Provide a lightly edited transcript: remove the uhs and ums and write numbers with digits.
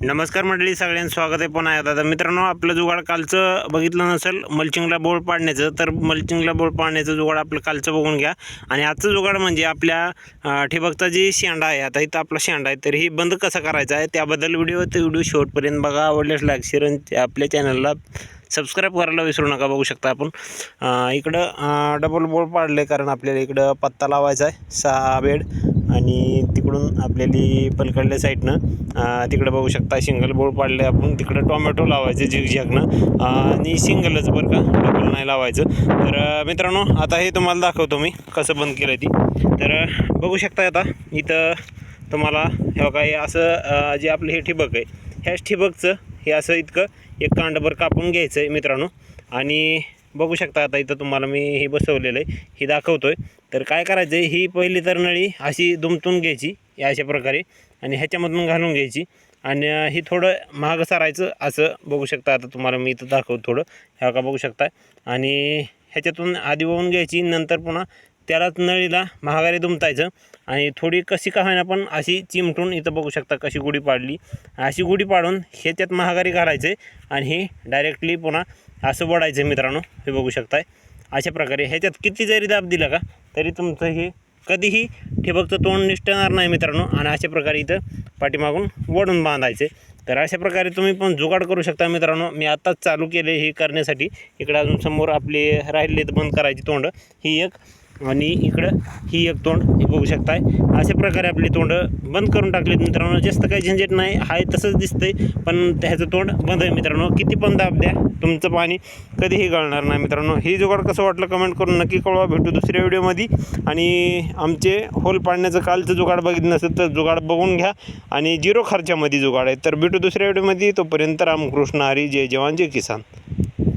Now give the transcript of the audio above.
नमस्कार मंडळी, सगळ्यांचं स्वागत आहे पुन्हा एकदा. तर मित्रांनो, आपलं जुगाड कालचं बघितलं नसेल मल्चिंगला बोळ पाडण्याचं, तर मल्चिंगला बोळ पाडण्याचं जुगाड आपलं कालचं बघून घ्या. आणि आजचं जुगाड म्हणजे आपल्या ठिबकचा जी शेंडा आहे, आता इथं आपला शेंडा आहे, तर ही बंद कसा करायचा आहे त्याबद्दल व्हिडिओ शेवटपर्यंत बघा. आवडल्यास लाईक शेअर आणि आपल्या चॅनलला सबस्क्राईब करायला विसरू नका. बघू शकता आपण इकडं डबल बोळ पाडले, कारण आपल्याला इकडं पत्ता लावायचा आहे 6 बेड, आणि तिकडून आपल्याला पलीकडल्या साईडनं तिकडं बघू शकता सिंगल बोळ पाडले आपण. तिकडं टोमॅटो लावायचं झिगझॅगनं, आणि सिंगलच बरं का, डबल नाही लावायचं. तर मित्रांनो, आता हे तुम्हाला दाखवतो मी कसं बंद केलं ती. तर बघू शकता आता इथं तुम्हाला हे काही असं जे आपलं हे ठिबक आहे, ह्याच ठिबकचं हे असं इतकं एक कांडभर कापून घ्यायचं आहे मित्रांनो. आणि बघू शकता आता इथं तुम्हाला मी हे बसवलेलं आहे, हे दाखवतो आहे. तर काय करायचं आहे, ही पहिली तर नळी अशी दुमटून घ्यायची अशा प्रकारे, आणि ह्याच्यामधून घालून घ्यायची, आणि ही थोडं महाग सारायचं असं. बघू शकता आता तुम्हाला मी इथं दाखवतो थोडं, ह्या का बघू शकता. आणि ह्याच्यातून आधी वाहून घ्यायची, नंतर पुन्हा त्यालाच नळीला महागारी दुमतायचं, आणि थोडी कशी का होईना पण अशी चिमटून इथं बघू शकता कशी गुढी पाडली. अशी गुढी पाडून ह्याच्यात महागारी घालायचे, आणि हे डायरेक्टली पुन्हा असं वडायचं मित्रांनो. हे बघू शकताय अशा प्रकारे. ह्याच्यात किती जरी दाब दिला का तरी तुमचं हे कधीही ठिबकचं तोंड निष्ठणार नाही मित्रांनो. आणि अशा प्रकारे इथं पाठीमागून वडून बांधायचे. तर अशा प्रकारे तुम्ही पण जुगाड करू शकता मित्रांनो. मी आत्ताच चालू केले हे करण्यासाठी. इकडं अजून समोर आपले राहिलेले बंद करायची तोंड ही एक, आणि इकडं ही एक तोंड हे बघू शकताय. अशा प्रकारे आपली तोंड बंद करून टाकले मित्रांनो. जास्त काही झंझट नाही, हाय तसंच दिसतंय, पण त्याचं तोंड बंद आहे मित्रांनो. किती पण दाब द्या, तुमचं पाणी कधीही गळणार नाही मित्रांनो. ही जुगाड कसं वाटलं कमेंट करून नक्की कळवा. भेटू दुसऱ्या व्हिडिओमध्ये. आणि आमचे होल पाडण्याचं कालचं जुगाड बघितलं नसेल तर जुगाड बघून घ्या, आणि 0 खर्चामध्ये जुगाड आहे. तर भेटू दुसऱ्या व्हिडिओमध्ये. तोपर्यंत रामकृष्ण हरी. जय जवान जय किसान.